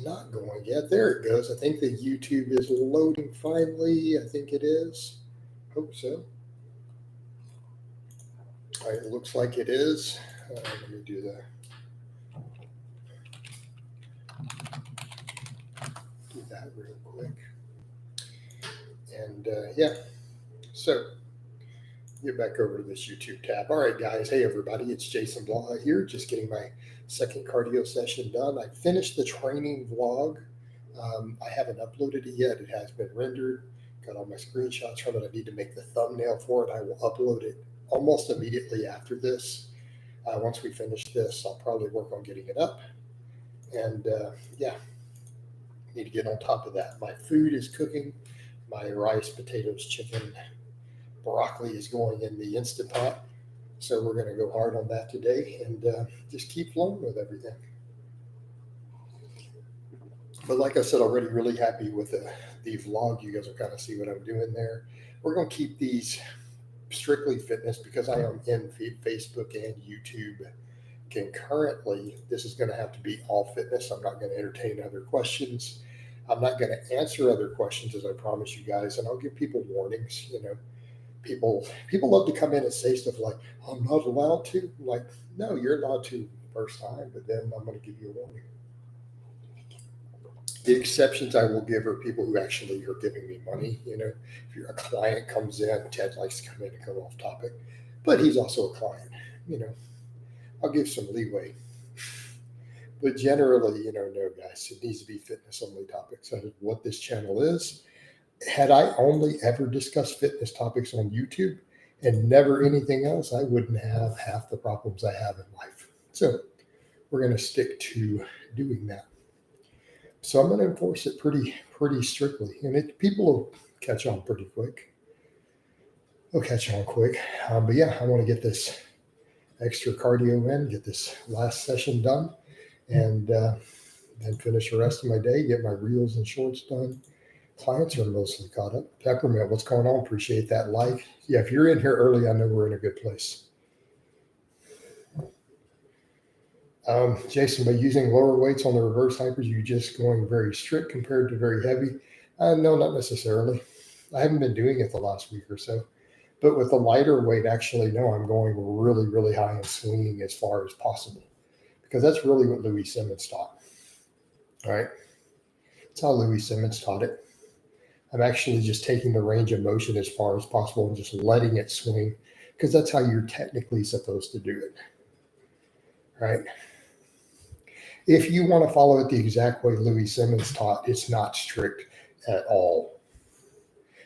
not going yet. There it goes. I think the YouTube is loading finally. I think it is. Hope so. All right, it looks like it is. Let me do that real quick. And yeah, so get back over to this YouTube tab. All right, guys. Hey, everybody. It's Jason Blaha here. Just getting my second cardio session done. I finished the training vlog. I haven't uploaded it yet. It has been rendered. Got all my screenshots from it. I need to make the thumbnail for it. I will upload it almost immediately after this. Once we finish this, I'll probably work on getting it up. And yeah, need to get on top of that. My food is cooking. My rice, potatoes, chicken, broccoli is going in the Instant Pot. So we're going to go hard on that today and just keep flowing with everything. But like I said, already really happy with the vlog. You guys will kind of see what I'm doing there. We're going to keep these strictly fitness because I am in Facebook and YouTube concurrently. This is going to have to be all fitness. I'm not going to entertain other questions. I'm not going to answer other questions, as I promise you guys. And I'll give people warnings. You know, people love to come in and say stuff like, I'm not allowed to. I'm like, no, you're allowed to first time, but then I'm going to give you a warning. The exceptions I will give are people who actually are giving me money. You know, if a client comes in, Ted likes to come in and go off topic, but he's also a client. You know, I'll give some leeway. But generally, you know, no, guys, it needs to be fitness only topics. That is what this channel is. Had I only ever discussed fitness topics on YouTube and never anything else, I wouldn't have half the problems I have in life. So we're going to stick to doing that. So I'm going to enforce it pretty strictly, and people will catch on pretty quick. They'll catch on quick. But yeah, I want to get this extra cardio in, get this last session done, and then finish the rest of my day, get my reels and shorts done. Clients are mostly caught up. Peppermint, what's going on? Appreciate that like. Yeah, if you're in here early, I know we're in a good place. Jason, by using lower weights on the reverse hypers, you just going very strict compared to very heavy? No, not necessarily. I haven't been doing it the last week or so. But with the lighter weight, actually, no, I'm going really high and swinging as far as possible. Because that's really what Louis Simmons taught. All right? That's how Louis Simmons taught it. I'm actually just taking the range of motion as far as possible and just letting it swing. Because that's how you're technically supposed to do it. Right? If you want to follow it the exact way Louis Simmons taught, it's not strict at all.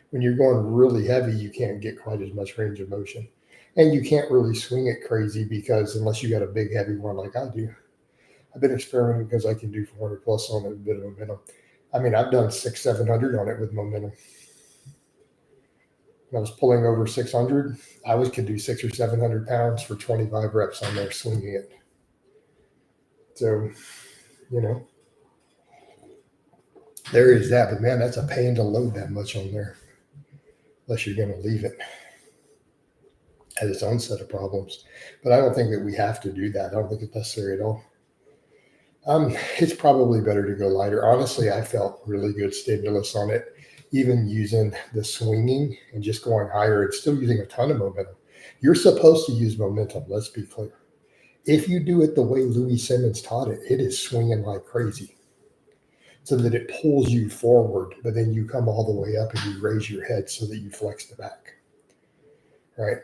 When you're going really heavy, you can't get quite as much range of motion. And you can't really swing it crazy because unless you got a big heavy one like I do. I've been experimenting because I can do 400 plus on it, a bit of momentum. I mean, I've done 600-700 on it with momentum. When I was pulling over 600, I could do 600 or 700 pounds for 25 reps on there swinging it. So, you know, there is that. But, man, that's a pain to load that much on there unless you're going to leave it. Has its own set of problems. But I don't think that we have to do that. I don't think it's necessary at all. It's probably better to go lighter. Honestly, I felt really good stimulus on it, even using the swinging and just going higher and still using a ton of momentum. You're supposed to use momentum. Let's be clear. If you do it the way Louis Simmons taught it, it is swinging like crazy so that it pulls you forward, but then you come all the way up and you raise your head so that you flex the back, right?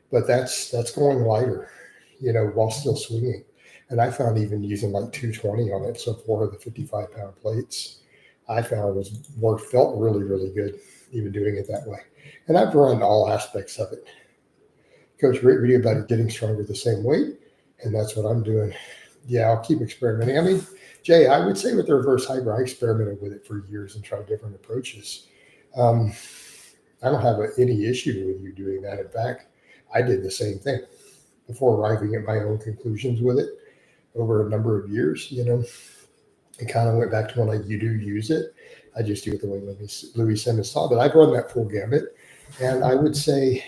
But that's going lighter, you know, while still swinging. And I found even using like 220 on it, so 4 of the 55-pound plates, I found felt really good, even doing it that way. And I've run all aspects of it. Coach, great video about it getting stronger the same weight, and that's what I'm doing. Yeah, I'll keep experimenting. I mean, Jay, I would say with the reverse hyper, I experimented with it for years and tried different approaches. I don't have any issue with you doing that. In fact, I did the same thing before arriving at my own conclusions with it over a number of years. You know, it kind of went back to when you do use it. I just do it the way Louis Simmons taught. But I've run that full gamut, and I would say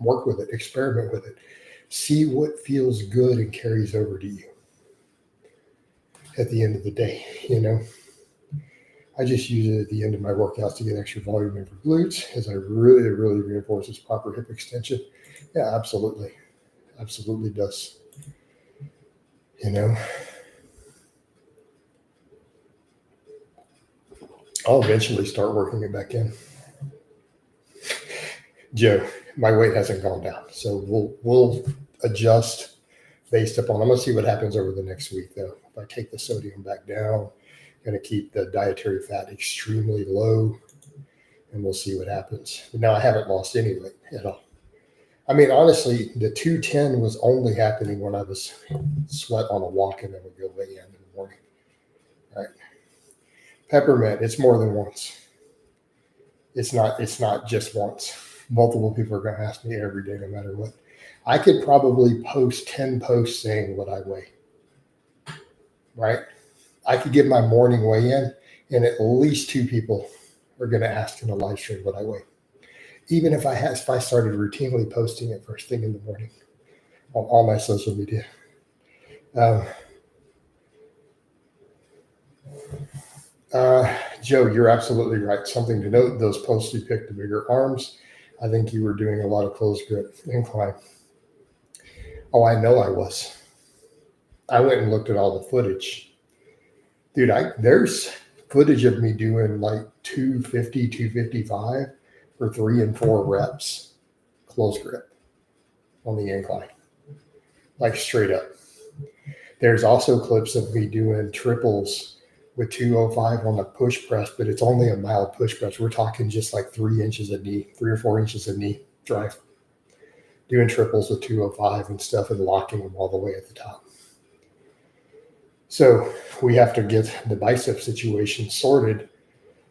work with it, experiment with it, see what feels good and carries over to you. at the end of the day, I just use it at the end of my workouts to get extra volume in for glutes as I really, really reinforce this proper hip extension. Yeah, absolutely. Absolutely does. I'll eventually start working it back in. Joe, my weight hasn't gone down, so we'll adjust based upon. I'm gonna see what happens over the next week, though. If I take the sodium back down, I'm gonna keep the dietary fat extremely low, and we'll see what happens. But now I haven't lost any weight at all. I mean, honestly, the 210 was only happening when I was sweat on a walk and then would go weigh in the morning. All right. Peppermint, it's more than once. It's not just once. Multiple people are going to ask me every day, no matter what. I could probably post 10 posts saying what I weigh, right? I could give my morning weigh-in, and at least 2 people are going to ask in a live stream what I weigh. Even if I started routinely posting it first thing in the morning on all my social media. Joe, you're absolutely right. Something to note, those posts you picked the bigger arms. I think you were doing a lot of closed grip incline. Oh, I know I was. I went and looked at all the footage. Dude, there's footage of me doing like 250, 255 for 3 and 4 reps closed grip on the incline. Like straight up. There's also clips of me doing triples with 205 on the push press, but it's only a mild push press. We're talking just like 3 inches of knee, 3 or 4 inches of knee drive. Doing triples with 205 and stuff and locking them all the way at the top. So we have to get the bicep situation sorted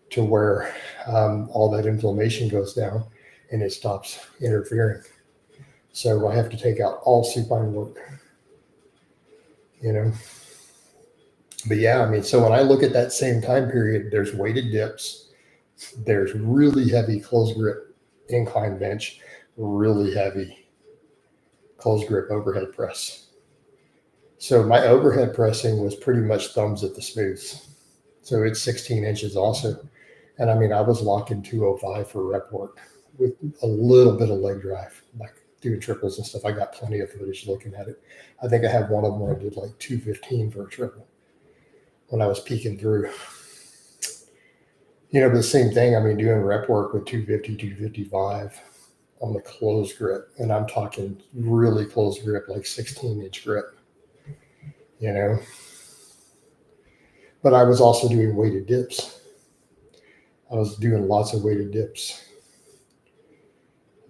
to where all that inflammation goes down and it stops interfering. So I have to take out all supine work, But yeah, I mean, so when I look at that same time period, there's weighted dips, there's really heavy closed grip incline bench, really heavy closed grip overhead press. So my overhead pressing was pretty much thumbs at the smooths. So it's 16 inches also. And I mean, I was locking 205 for rep work with a little bit of leg drive, like doing triples and stuff. I got plenty of footage looking at it. I think I have one of them where I did like 215 for a triple when I was peeking through. But the same thing, I mean, doing rep work with 250, 255 on the closed grip. And I'm talking really closed grip, like 16-inch grip, But I was also doing weighted dips. I was doing lots of weighted dips.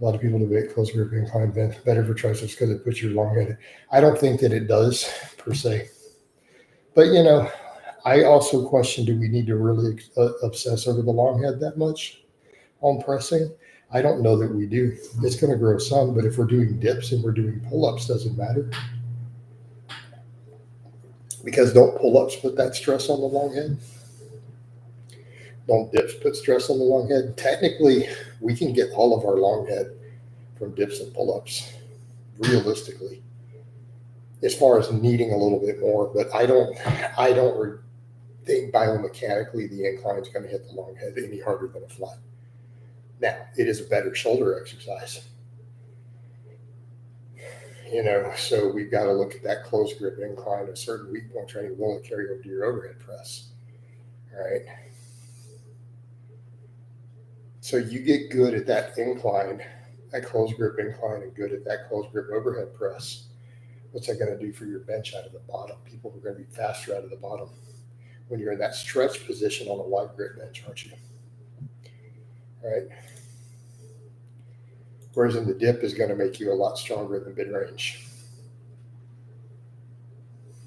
A lot of people debate closed grip incline bench better for triceps because it puts your long head. I don't think that it does per se. But, I also question, do we need to really obsess over the long head that much on pressing? I don't know that we do. It's going to grow some, but if we're doing dips and we're doing pull-ups, doesn't matter. Because don't pull-ups put that stress on the long head? Don't dips put stress on the long head? Technically, we can get all of our long head from dips and pull-ups, realistically, as far as needing a little bit more. But I don't think biomechanically the incline is going to hit the long head any harder than a flat. Now, it is a better shoulder exercise. So we've got to look at that closed grip incline. A certain weak point training will carry over to your overhead press. All right. So you get good at that incline, that closed grip incline, and good at that closed grip overhead press. What's that going to do for your bench out of the bottom? People are going to be faster out of the bottom when you're in that stretch position on a wide grip bench, aren't you? All right. Whereas in the dip is going to make you a lot stronger in the mid-range.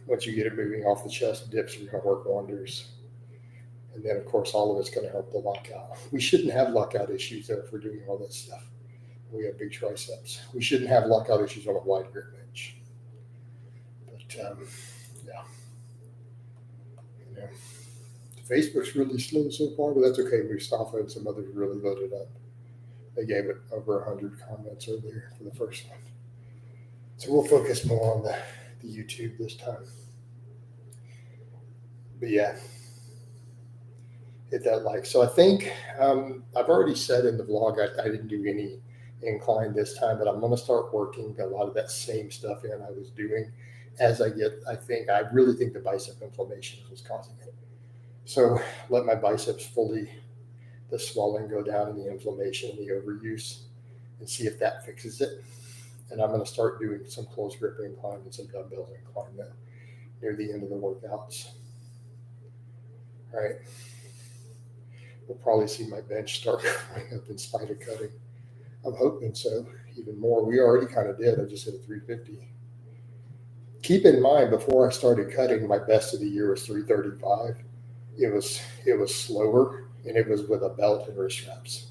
Once you get it moving off the chest, dips are going to work wonders. And then, of course, all of it's going to help the lockout. We shouldn't have lockout issues there if we're doing all that stuff. We have big triceps. We shouldn't have lockout issues on a wide grip bench. But, Facebook's really slow so far, but that's okay. Mustafa and some others really loaded up. They gave it over 100 comments earlier for the first one. So we'll focus more on the YouTube this time. But yeah, hit that like. So I think I've already said in the vlog I didn't do any incline this time, but I'm going to start working a lot of that same stuff in I was doing as I get. I really think the bicep inflammation was causing it. So let my biceps fully, the swelling go down and the inflammation and the overuse, and see if that fixes it. And I'm going to start doing some close grip incline and some dumbbell incline near the end of the workouts. All right. We'll probably see my bench start going up in spite of cutting. I'm hoping so, even more. We already kind of did. I just hit a 350. Keep in mind, before I started cutting, my best of the year was 335. It was slower, and it was with a belt and wrist straps.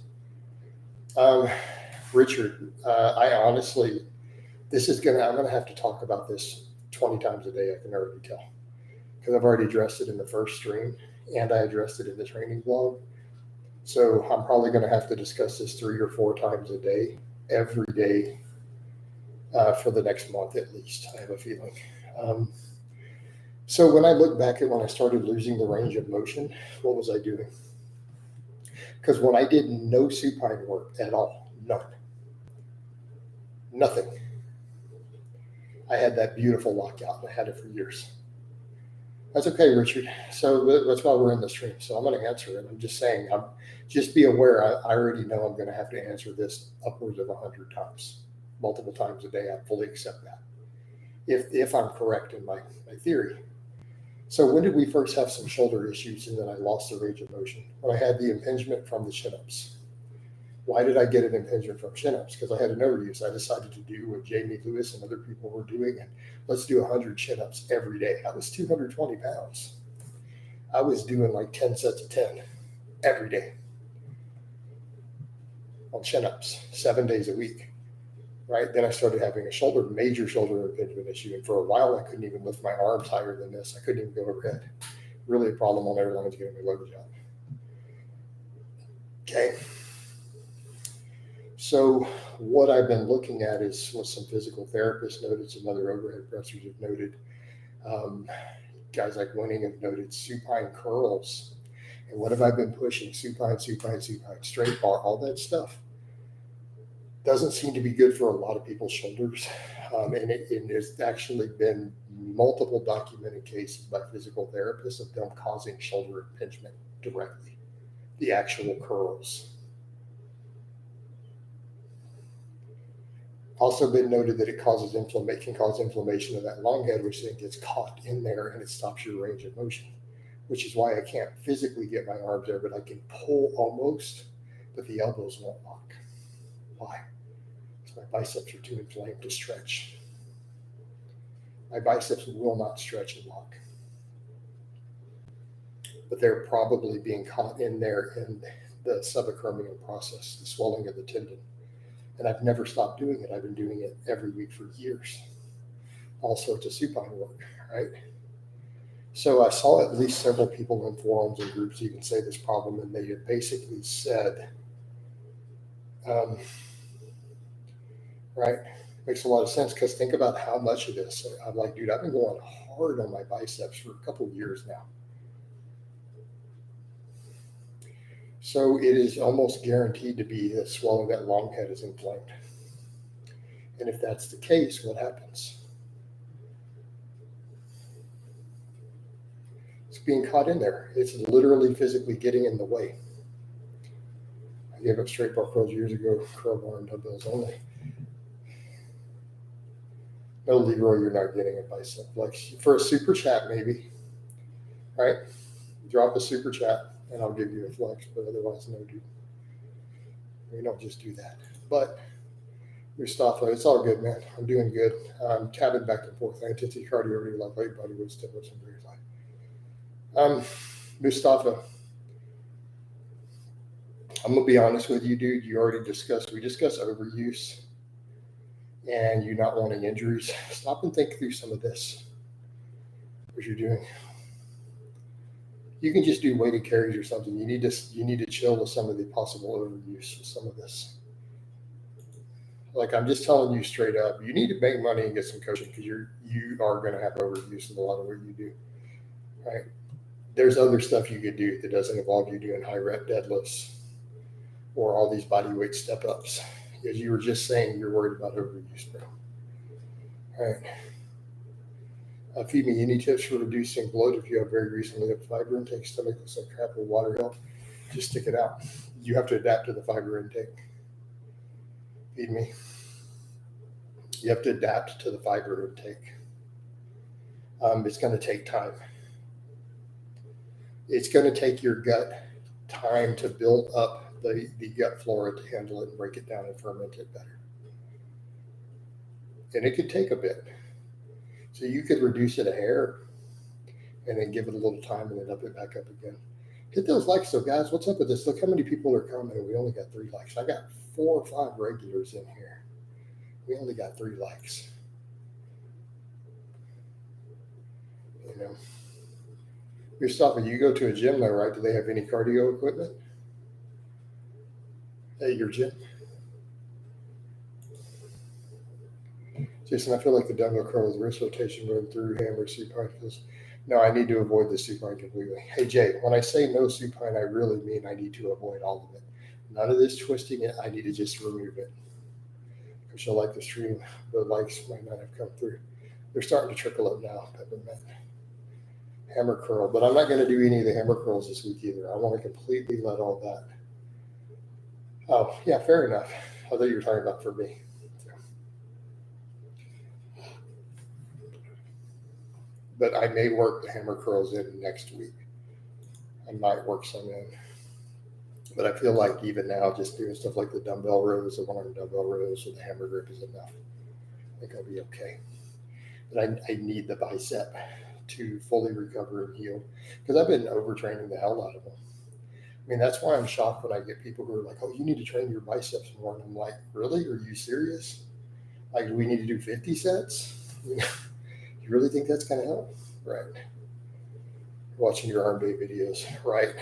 Richard, I honestly, I'm gonna have to talk about this 20 times a day. I can already tell, because I've already addressed it in the first stream, and I addressed it in the training vlog. So I'm probably going to have to discuss this 3 or 4 times a day, every day, for the next month at least. I have a feeling. So when I look back at when I started losing the range of motion, what was I doing? Because when I did no supine work at all, nothing, I had that beautiful lockout, and I had it for years. That's okay, Richard. So that's why we're in the stream. So I'm going to answer it. I'm just saying, just be aware. I already know I'm going to have to answer this upwards of 100 times, multiple times a day. I fully accept that, if I'm correct in my theory. So when did we first have some shoulder issues and then I lost the range of motion? When I had the impingement from the chin-ups. Why did I get an impingement from chin-ups? Because I had an overuse. I decided to do what Jamie Lewis and other people were doing, and let's do 100 chin-ups every day. I was 220 pounds. I was doing like 10 sets of 10 every day on chin-ups, 7 days a week, right? Then I started having a major shoulder impingement issue, and for a while I couldn't even lift my arms higher than this. I couldn't even go overhead. Really a problem on airlines getting my luggage out. Okay. So what I've been looking at is what some physical therapists noted, some other overhead pressers have noted. Guys like Winning have noted supine curls. And what have I been pushing? Supine, straight bar, all that stuff. Doesn't seem to be good for a lot of people's shoulders. And there's actually been multiple documented cases by physical therapists of them causing shoulder impingement directly, the actual curls. Also been noted that it causes inflammation, can cause inflammation of that long head, which then gets caught in there and it stops your range of motion, which is why I can't physically get my arms there, but I can pull almost, but the elbows won't lock. Why? Because my biceps are too inflamed to stretch. My biceps will not stretch and lock, but they're probably being caught in there in the subacromial process, the swelling of the tendon. And I've never stopped doing it. I've been doing it every week for years. All sorts of supine work, right? So I saw at least several people in forums and groups even say this problem, and they had basically said, right, makes a lot of sense, because think about how much of this. I'm like, dude, I've been going hard on my biceps for a couple of years now. So it is almost guaranteed to be that swelling that long head is inflamed. And if that's the case, what happens? It's being caught in there. It's literally physically getting in the way. I gave up straight bar curls years ago, curl bar and dumbbells only. No, Leroy, you're not getting a bicep. Like for a super chat, maybe, right? Drop a super chat and I'll give you a flex, but otherwise, no, dude. We don't just do that. But Mustafa, it's all good, man. I'm doing good. I'm tabbing back and forth. I intensity cardio already like light body weight step ups and very light. Mustafa, I'm gonna be honest with you, dude. We discussed overuse and you not wanting injuries. Stop and think through some of this. What you're doing. You can just do weighted carries or something. You need to chill with some of the possible overuse of some of this. Like, I'm just telling you straight up, you need to make money and get some coaching, because you are going to have overuse of a lot of what you do, right? there's other stuff you could do that doesn't involve you doing high rep deadlifts or all these body weight step ups. As you were just saying, you're worried about overuse, bro. All right. Feed me any tips for reducing bloat if you have very recently upped fiber intake, stomach looks like crap, or water help. Just stick it out. You have to adapt to the fiber intake. Feed me. You have to adapt to the fiber intake. It's going to take time. It's going to take your gut time to build up the gut flora to handle it and break it down and ferment it better. And it could take a bit. So you could reduce it a hair and then give it a little time and then up it back up again. Hit those likes though, guys. What's up with this? Look how many people are commenting. We only got 3 likes. I got 4 or 5 regulars in here. We only got 3 likes. You know, Mustafa, you go to a gym though, right? Do they have any cardio equipment at your gym? Jason, I feel like the dumbbell curl with wrist rotation going through hammer supine feels. No, I need to avoid the supine completely. Hey Jay, when I say no supine, I really mean I need to avoid all of it. None of this twisting it. I need to just remove it. Because you'll like the stream. The likes might not have come through. They're starting to trickle up now. Peppermint. Hammer curl, but I'm not going to do any of the hammer curls this week either. I want to completely let all that. Oh, yeah, fair enough. I thought you were talking about for me. But I may work the hammer curls in next week. I might work some in. But I feel like even now, just doing stuff like the dumbbell rows, the 1-arm dumbbell rows with the hammer grip is enough. I think I'll be okay. But I need the bicep to fully recover and heal because I've been overtraining the hell out of them. I mean, that's why I'm shocked when I get people who are like, oh, you need to train your biceps more. And I'm like, really? Are you serious? Like, do we need to do 50 sets? You really think that's going to help? Right. Watching your arm day videos, right?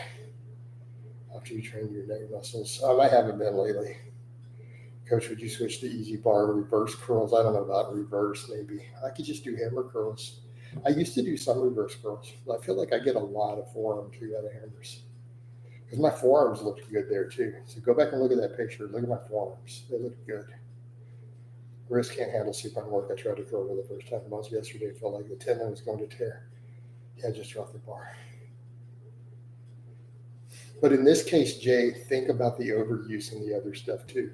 After you train your neck muscles. I haven't been lately. Coach, would you switch to easy bar reverse curls? I don't know about reverse, maybe. I could just do hammer curls. I used to do some reverse curls, but I feel like I get a lot of forearm too out of hammers. Because my forearms looked good there too. So go back and look at that picture. Look at my forearms. They look good. Wrist can't handle supine work. I tried to curl for the first time once yesterday. It felt like the tendon was going to tear. Yeah, just drop the bar. But in this case, Jay, think about the overuse and the other stuff too.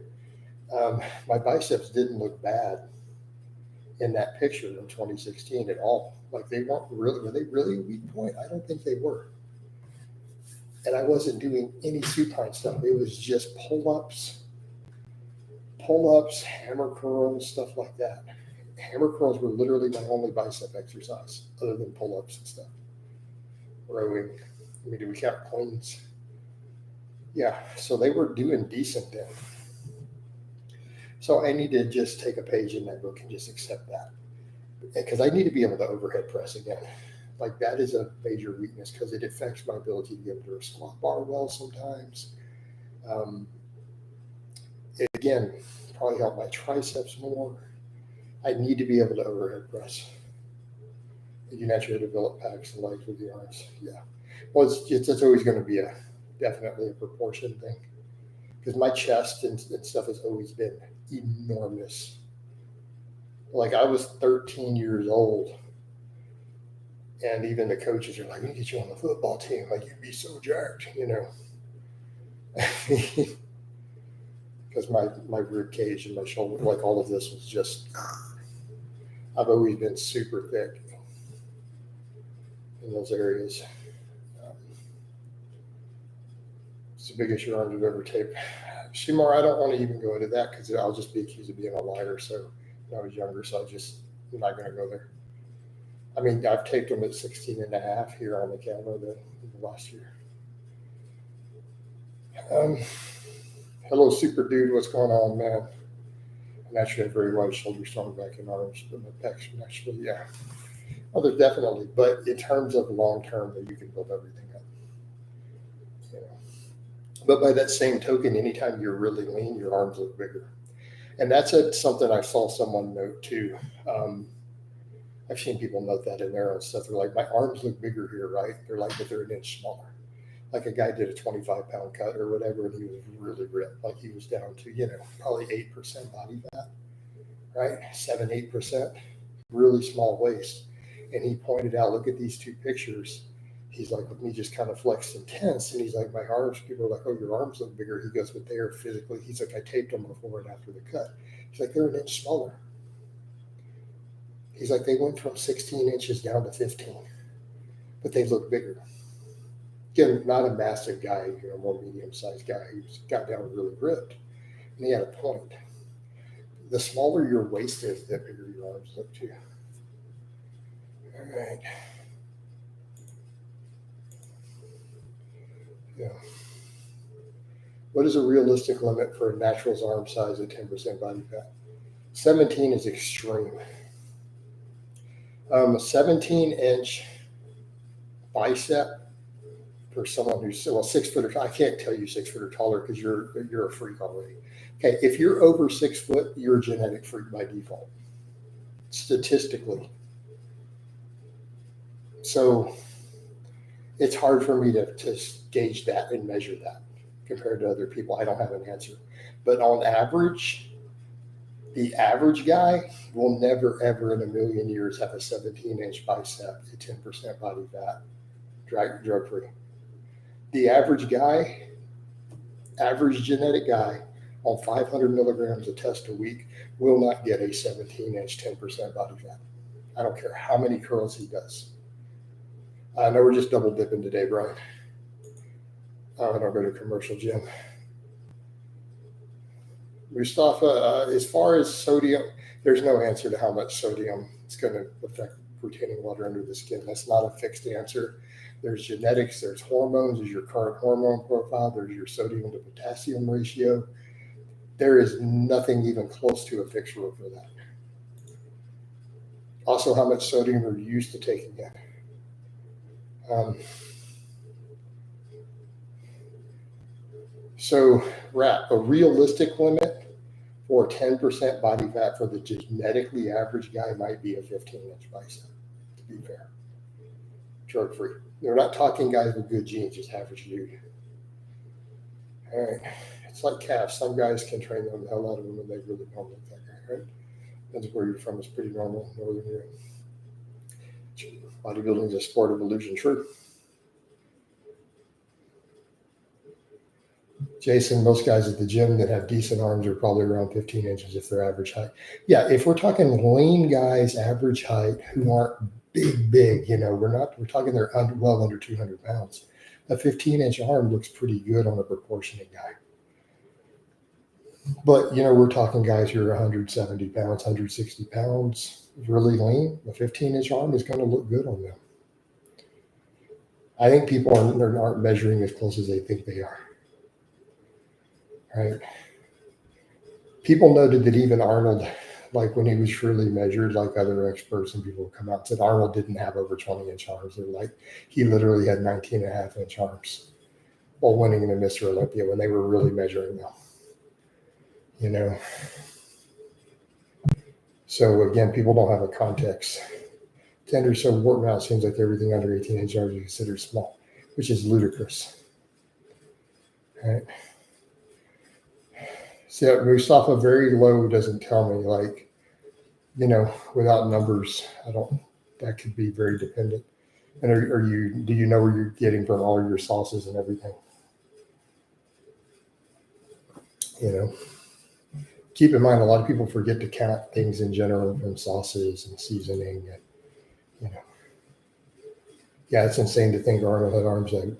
My biceps didn't look bad in that picture in 2016 at all. Like they weren't really, were they really a weak point? I don't think they were. And I wasn't doing any supine stuff. It was just pull-ups, hammer curls, stuff like that. Hammer curls were literally my only bicep exercise other than pull-ups and stuff. Rowing. I mean, do we count cleans? Yeah, so they were doing decent then. So I need to just take a page in that book and just accept that. Because I need to be able to overhead press again. Like that is a major weakness because it affects my ability to get under a squat bar well sometimes. Again, probably help my triceps more. I need to be able to overhead press. You naturally develop packs and legs with the arms. Yeah. Well, it's always going to be definitely a proportion thing. Because my chest and stuff has always been enormous. Like I was 13 years old. And even the coaches are like, we get you on the football team. Like you'd be so jacked, you know. Because my rib cage and my shoulder, like all of this was just, I've always been super thick in those areas. It's the biggest your arms have ever taped. Shimar, I don't want to even go into that because I'll just be accused of being a liar. So when I was younger, so I'm not going to go there. I mean, I've taped them at 16 and a half here on the camera the last year. Hello, super dude. What's going on, man? I naturally have very wide shoulders, strong back and arms, but my pecs naturally, yeah. Well, there's definitely, but in terms of long term, that you can build everything up. You know. But by that same token, anytime you're really lean, your arms look bigger. And that's something I saw someone note too. I've seen people note that in their own stuff. They're like, my arms look bigger here, right? They're like, but they're an inch smaller. Like a guy did a 25-pound cut or whatever, and he was really ripped. Like he was down to, probably 8% body fat, right? 7, 8%, really small waist. And he pointed out, look at these two pictures. He's like, with me just kind of flexed and tense. And he's like, my arms, people are like, oh, your arms look bigger. He goes, but they are physically, he's like, I taped them before and after the cut. He's like, they're an inch smaller. He's like, they went from 16 inches down to 15, but they look bigger. Again, not a massive guy, more medium-sized guy. He got down really ripped, and he had a point. The smaller your waist is, the bigger your arms look too. All right. Yeah. What is a realistic limit for a natural's arm size at 10% body fat? 17 is extreme. A 17-inch bicep for someone who's 6 foot or I can't tell you 6 foot or taller because you're a freak already. Okay, if you're over 6 foot, you're a genetic freak by default, statistically. So it's hard for me to gauge that and measure that compared to other people. I don't have an answer. But on average, the average guy will never, ever in a million years have a 17-inch bicep at 10% body fat, drug-free. The average guy, average genetic guy on 500 milligrams of test a week will not get a 17-inch, 10% body fat. I don't care how many curls he does. I know we're just double dipping today, Brian. I don't go to commercial gym. Mustafa, as far as sodium, there's no answer to how much sodium is going to affect retaining water under the skin. That's not a fixed answer. There's genetics, there's hormones, there's your current hormone profile, there's your sodium to potassium ratio. There is nothing even close to a fixed rule for that. Also, how much sodium are you used to taking in? So, a realistic limit for 10% body fat for the genetically average guy might be a 15-inch bicep, to be fair. Drug-free. They're not talking guys with good genes, just average dude. All right. It's like calves. Some guys can train them the hell out of them, and they really don't look that guy, right? That's where you're from. It's pretty normal. Northern Europe. Bodybuilding is a sport of illusion. True. Jason, most guys at the gym that have decent arms are probably around 15 inches if they're average height. Yeah, if we're talking lean guys, average height, who aren't big, we're talking they're well under 200 pounds. A 15-inch arm looks pretty good on a proportionate guy. But, we're talking guys who are 170 pounds, 160 pounds, really lean. A 15-inch arm is going to look good on them. I think people aren't measuring as close as they think they are. Right? People noted that even Arnold, like when he was truly measured, like other experts and people come out and said Arnold didn't have over 20-inch arms. They're like, he literally had 19.5-inch arms while winning in the Mr. Olympia when they were really measuring them. So again, people don't have a context. Tender, so wart mount seems like everything under 18-inch arms is considered small, which is ludicrous. Right? So Mustafa, very low doesn't tell me, without numbers, that could be very dependent. And do you know where you're getting from all your sauces and everything? Keep in mind, a lot of people forget to count things in general from sauces and seasoning. And, yeah, it's insane to think Arnold had arms like,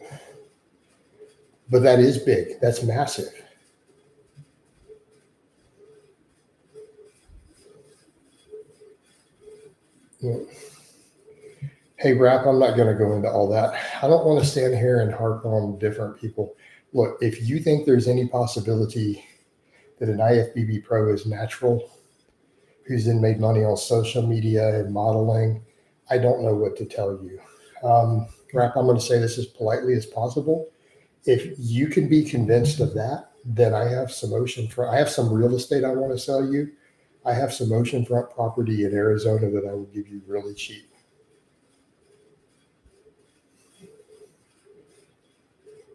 but that is big. That's massive. Hey, Rap, I'm not going to go into all that. I don't want to stand here and harp on different people. Look, if you think there's any possibility that an IFBB pro is natural, who's then made money on social media and modeling, I don't know what to tell you. Rap, I'm going to say this as politely as possible. If you can be convinced of that, then I have some real estate I want to sell you I have some oceanfront property in Arizona that I will give you really cheap.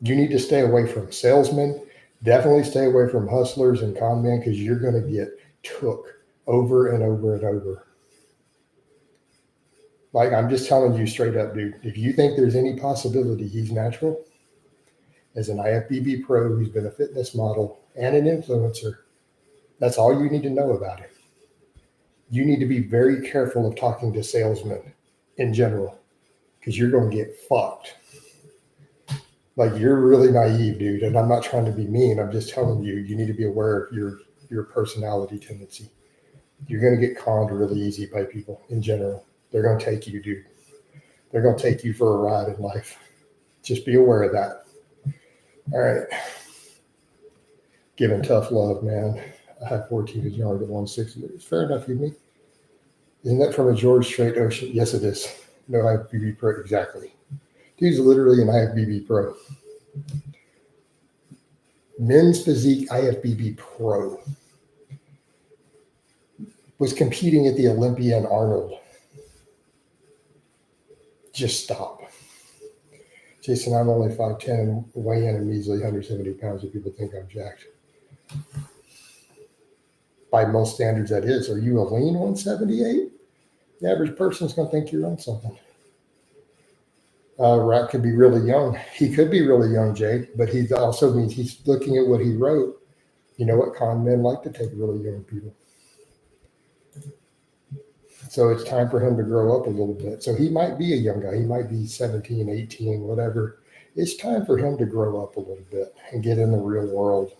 You need to stay away from salesmen. Definitely stay away from hustlers and con men, because you're going to get took over and over and over. Like, I'm just telling you straight up, dude. If you think there's any possibility he's natural, as an IFBB pro who's been a fitness model and an influencer, that's all you need to know about him. You need to be very careful of talking to salesmen in general, because you're going to get fucked. Like, you're really naive, dude. And I'm not trying to be mean. I'm just telling you, you need to be aware of your personality tendency. You're going to get conned really easy by people in general. They're going to take you, dude. They're going to take you for a ride in life. Just be aware of that. All right. Giving tough love, man. I have 14 is yard at 160. Fair enough, you mean? Isn't that from a George Strait Ocean? Yes, it is. No IFBB pro. Exactly. Dude's literally an IFBB pro. Men's physique IFBB pro. Was competing at the Olympia in Arnold. Just stop. Jason, I'm only 5'10 and weigh in a measly 170 pounds if people think I'm jacked. By most standards, that is. Are you a lean 178? The average person's going to think you're on something. Rat could be really young. He could be really young, Jay, but he also means he's looking at what he wrote. You know what? Con men like to take really young people. So it's time for him to grow up a little bit. So he might be a young guy. He might be 17, 18, whatever. It's time for him to grow up a little bit and get in the real world.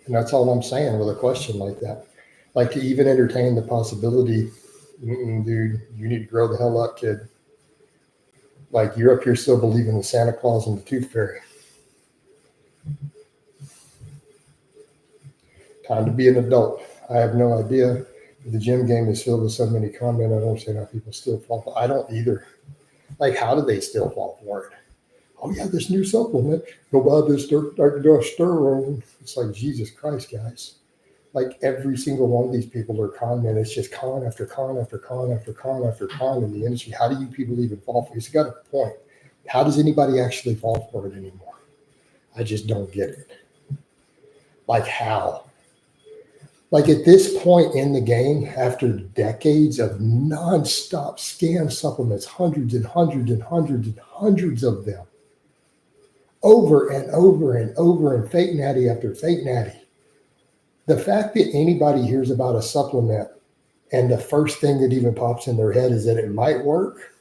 And that's all I'm saying with a question like that. Like, to even entertain the possibility, dude, you need to grow the hell up, kid. Like, you're up here still believing in Santa Claus and the Tooth Fairy. Time to be an adult. I have no idea. The gym game is filled with so many comments. I don't understand how people still fall for it. I don't either. Like, how do they still fall for it? Oh, yeah, this new supplement. Go buy this testosterone. It's like, Jesus Christ, guys. Like, every single one of these people are con men. It's just con after con after con after con after con in the industry. How do you people even fall for it? It's got a point. How does anybody actually fall for it anymore? I just don't get it. Like, how? Like, at this point in the game, after decades of nonstop scam supplements, hundreds and hundreds and hundreds and hundreds of them, over and over and over, and fake natty after fake natty, the fact that anybody hears about a supplement and the first thing that even pops in their head is that it might work,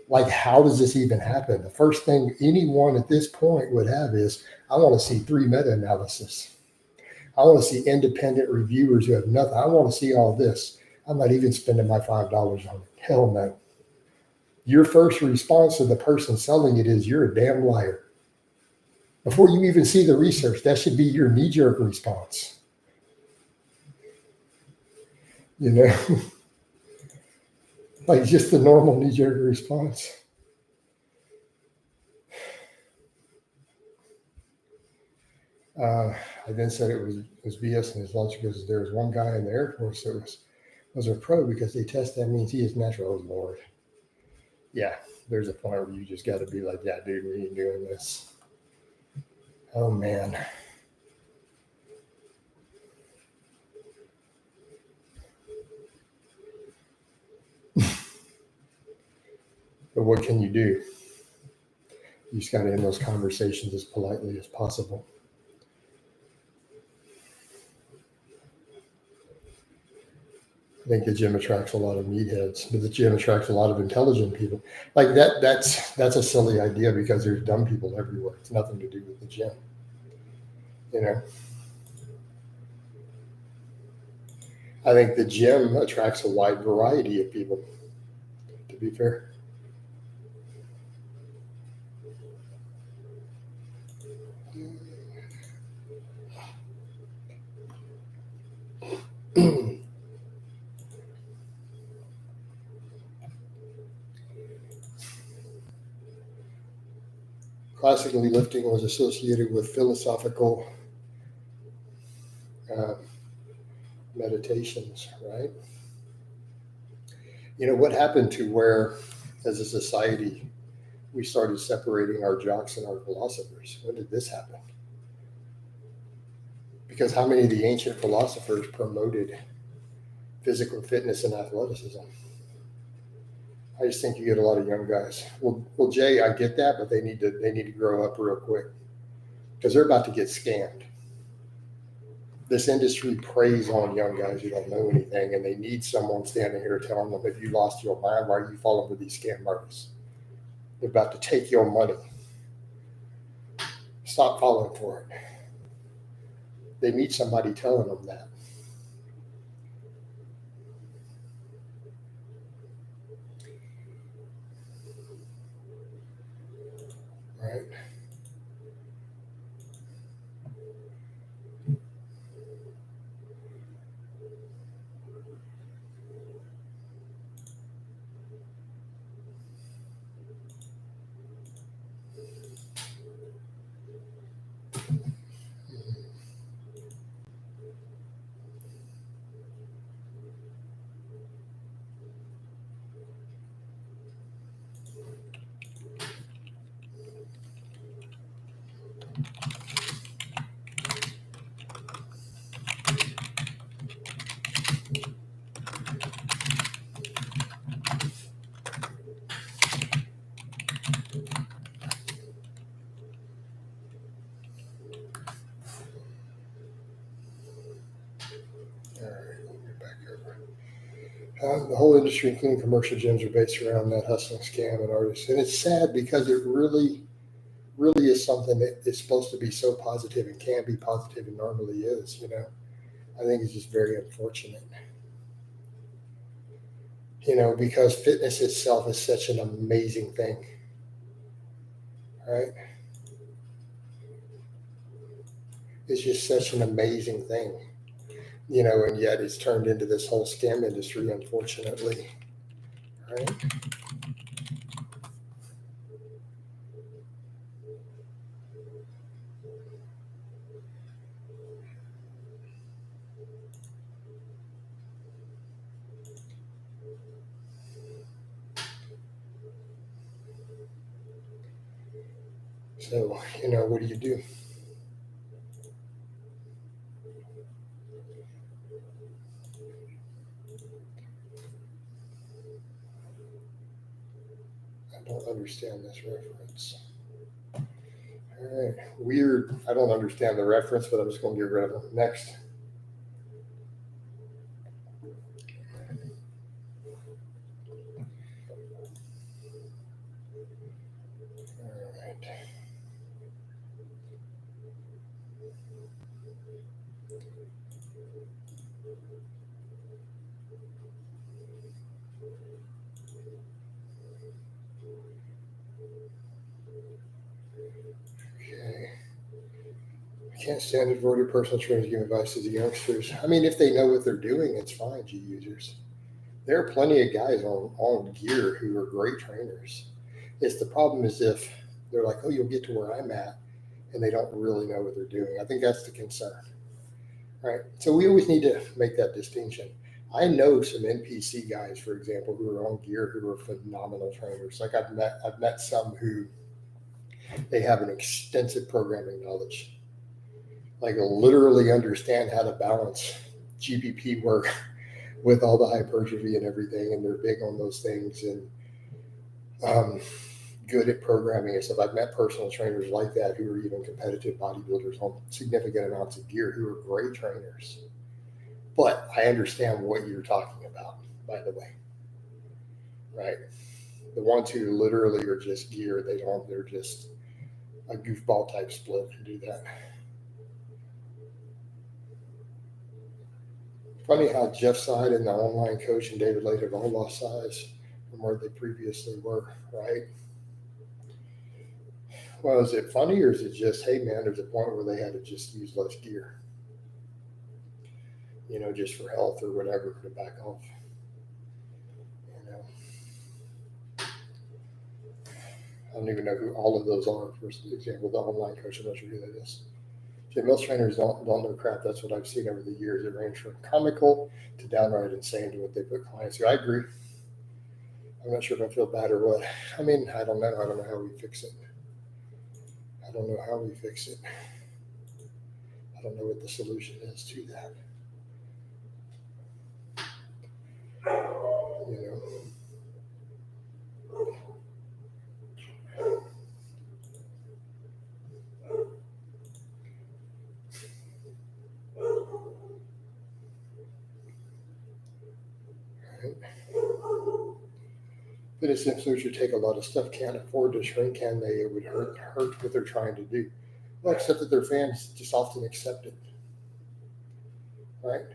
like, how does this even happen? The first thing anyone at this point would have is, I want to see 3 meta-analysis. I want to see independent reviewers who have nothing. I want to see all this. I'm not even spending my $5 on it. Hell no. Your first response to the person selling it is, you're a damn liar. Before you even see the research, that should be your knee-jerk response. You know? Like, just the normal knee-jerk response. I then said it was BS, and his logic was, there was one guy in the Air Force that was a pro because they test that means he is natural. Oh, Lord. Yeah, there's a point where you just got to be like, yeah, dude, we ain't doing this. Oh, man. But what can you do? You just got to end those conversations as politely as possible. I think the gym attracts a lot of meatheads, but the gym attracts a lot of intelligent people. Like, that's a silly idea, because there's dumb people everywhere. It's nothing to do with the gym. You know? I think the gym attracts a wide variety of people, to be fair. classically, lifting was associated with philosophical meditations, right? You know, what happened to where, as a society, we started separating our jocks and our philosophers? When did this happen? Because how many of the ancient philosophers promoted physical fitness and athleticism? I just think you get a lot of young guys. Well, Jay, I get that, but they need to grow up real quick because they're about to get scammed. This industry preys on young guys who don't know anything, and they need someone standing here telling them, if you lost your mind, why are you falling for these scam artists? They're about to take your money. Stop falling for it. They need somebody telling them that. Right? All right, we'll get back over. The whole industry, including commercial gyms, are based around that hustling scam and artists. And it's sad because it really is something that is supposed to be so positive and can be positive and normally is, you know. I think it's just very unfortunate. You know, because fitness itself is such an amazing thing, right? It's just such an amazing thing, you know, and yet it's turned into this whole scam industry, unfortunately, right? So, you know, what do you do? I don't understand this reference. All right, weird. I don't understand the reference, but I'm just going to get rid of it. Next. All right. Okay. I can't stand it for personal trainers giving advice to the youngsters. I mean, if they know what they're doing, it's fine, G users. There are plenty of guys on gear who are great trainers. It's the problem is if they're like, oh, you'll get to where I'm at, and they don't really know what they're doing. I think that's the concern, right? So we always need to make that distinction. I know some NPC guys, for example, who are on gear who are phenomenal trainers. Like I've met some who they have an extensive programming knowledge, like literally understand how to balance GPP work with all the hypertrophy and everything, and they're big on those things and good at programming and stuff. I've met personal trainers like that who are even competitive bodybuilders on significant amounts of gear who are great trainers. But I understand what you're talking about, by the way, right? The ones who literally are just gear, they're just a goofball type split and do that. Funny how Jeff Side and the online coach and David Lade have all lost size from where they previously were, right? Well, is it funny or is it just, hey man, there's a point where they had to just use less gear, you know, just for health or whatever to back off, you know? I don't even know who all of those are. For example, the online coach, I'm not sure who that is. Most trainers don't know crap. That's what I've seen over the years. It ranges from comical to downright insane to what they put clients through. I agree. I'm not sure if I feel bad or what. I mean, I don't know. I don't know how we fix it. I don't know how we fix it. I don't know what the solution is to that. You know. Right? Fitness influencers take a lot of stuff, can't afford to shrink, can they? It would hurt what they're trying to do. Well, except that their fans just often accept it, right?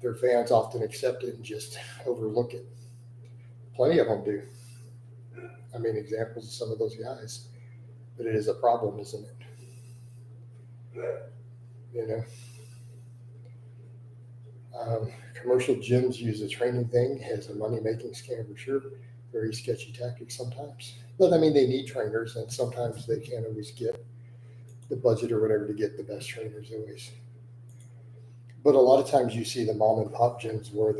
Their fans often accept it and just overlook it. Plenty of them do. I mean, examples of some of those guys. But it is a problem, isn't it? You know? Commercial gyms use a training thing as a money-making scam for sure. Very sketchy tactics sometimes. But I mean, they need trainers, and sometimes they can't always get the budget or whatever to get the best trainers always. But a lot of times you see the mom and pop gyms where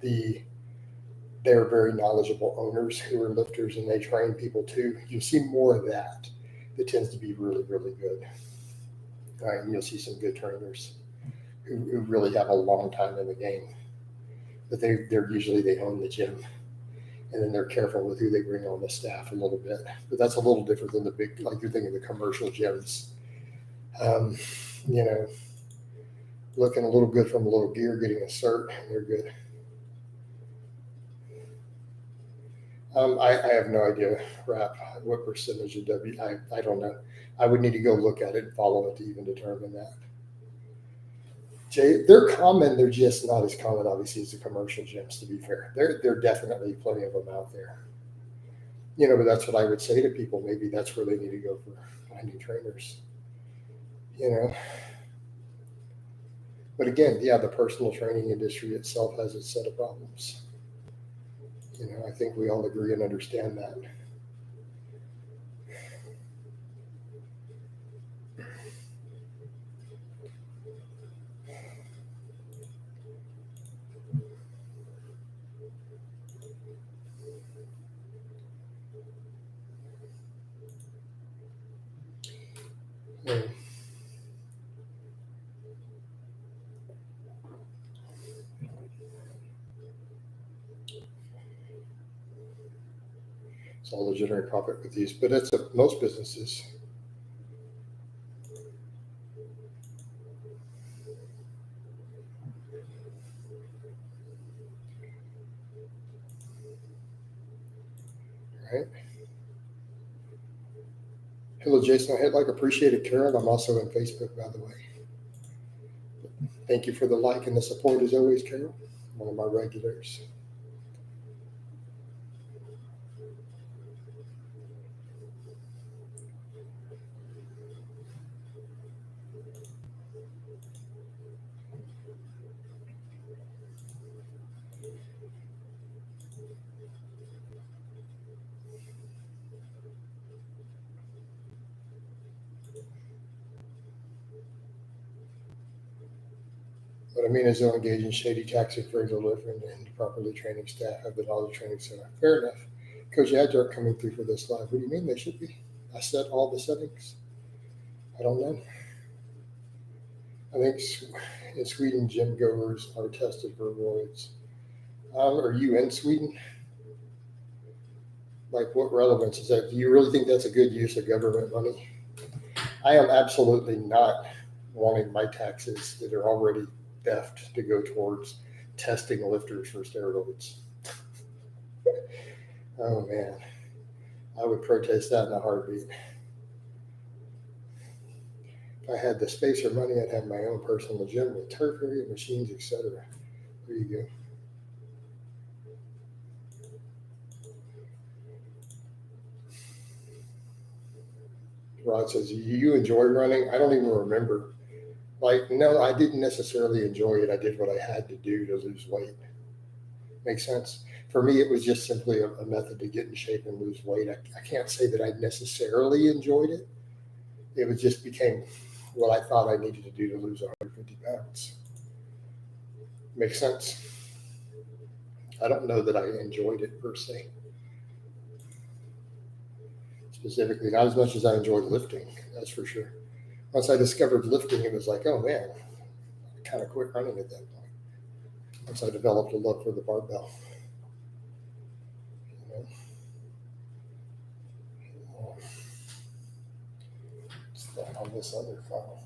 they're very knowledgeable owners who are lifters and they train people too. You see more of that. That tends to be really, really good. Right? And you'll see some good trainers who really have a long time in the game. But they're usually they own the gym. And then they're careful with who they bring on the staff a little bit. But that's a little different than the big, like you're thinking the commercial gyms. You know, looking a little good from a little gear, getting a cert, and they're good. I have no idea, Rap, what percentage of I don't know. I would need to go look at it and follow it to even determine that. Jay, they're common. They're just not as common, obviously, as the commercial gyms, to be fair. There are definitely plenty of them out there. You know, but that's what I would say to people. Maybe that's where they need to go for finding trainers. You know. But again, yeah, the personal training industry itself has its set of problems. You know, I think we all agree and understand that. Yeah. It's all to generate profit with these, but it's most businesses. Right? Hello, Jason. I hit like, appreciate it, Carol. I'm also on Facebook, by the way. Thank you for the like and the support as always, Carol. One of my regulars. What I mean is they'll engage in shady tactics for delivery and properly training staff have the knowledge training center. Fair enough. Coach, ads aren't coming through for this live. What do you mean they should be? I set all the settings. I don't know. I think in Sweden, gym goers are tested for roids. Are you in Sweden? Like, what relevance is that? Do you really think that's a good use of government money? I am absolutely not wanting my taxes that are already theft to go towards testing lifters for steroids. Oh man, I would protest that in a heartbeat. If I had the space or money, I'd have my own personal gym with turf area, machines, etc. There you go. Rod says, you enjoy running? I don't even remember. Like, no, I didn't necessarily enjoy it. I did what I had to do to lose weight. Makes sense. For me, it was just simply a method to get in shape and lose weight. I can't say that I necessarily enjoyed it. It was just became what I thought I needed to do to lose 150 pounds. Makes sense? I don't know that I enjoyed it per se. Specifically, not as much as I enjoyed lifting, that's for sure. Once I discovered lifting, it was like, oh man, I kind of quit running at that point. Once I developed a love for the barbell. What's that on this other file?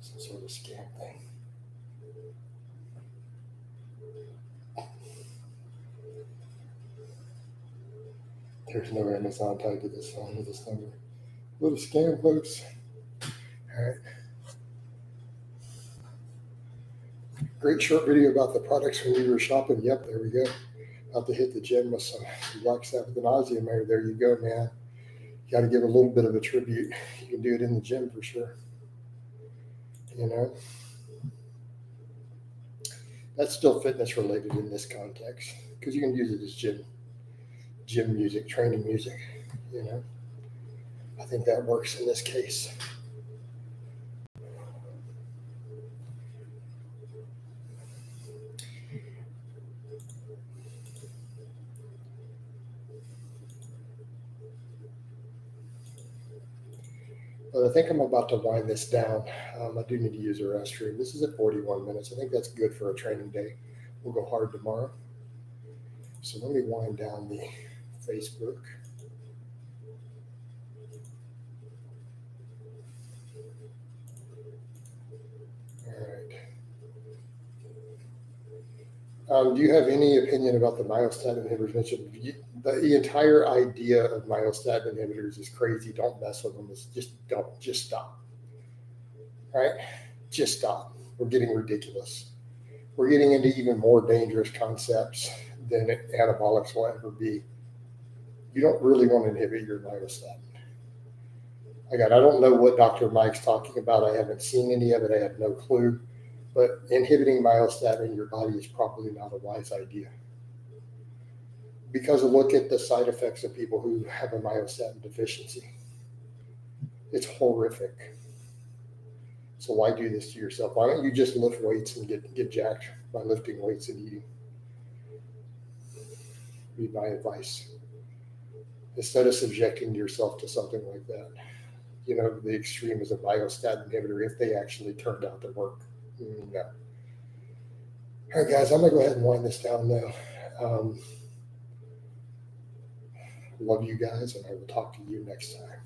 Some sort of scam thing. There's no Amazon tied to this phone with this number. What a scam, folks. All right. Great short video about the products when we were shopping. Yep, there we go. About to hit the gym with some Black Sabbath and Ozzy. There you go, man. You got to give a little bit of a tribute. You can do it in the gym for sure. You know, that's still fitness related in this context because you can use it as gym music, training music. You know, I think that works in this case. But I think I'm about to wind this down. I do need to use a restroom. This is at 41 minutes. I think that's good for a training day. We'll go hard tomorrow. So let me wind down the Facebook. All right. Do you have any opinion about the myostatin inhibitors mentioned? The entire idea of myostatin inhibitors is crazy. Don't mess with them. It's just stop. All right? Just stop. We're getting ridiculous. We're getting into even more dangerous concepts than anabolics will ever be. You don't really want to inhibit your myostatin. I don't know what Dr. Mike's talking about. I haven't seen any of it. I have no clue. But inhibiting myostatin in your body is probably not a wise idea. Because look at the side effects of people who have a myostatin deficiency. It's horrific. So why do this to yourself? Why don't you just lift weights and get jacked by lifting weights and eating? Be my advice. Instead of subjecting yourself to something like that. You know, the extreme is a myostatin inhibitor if they actually turned out to work. No. All right, guys, I'm going to go ahead and wind this down now. Love you guys, and I will talk to you next time.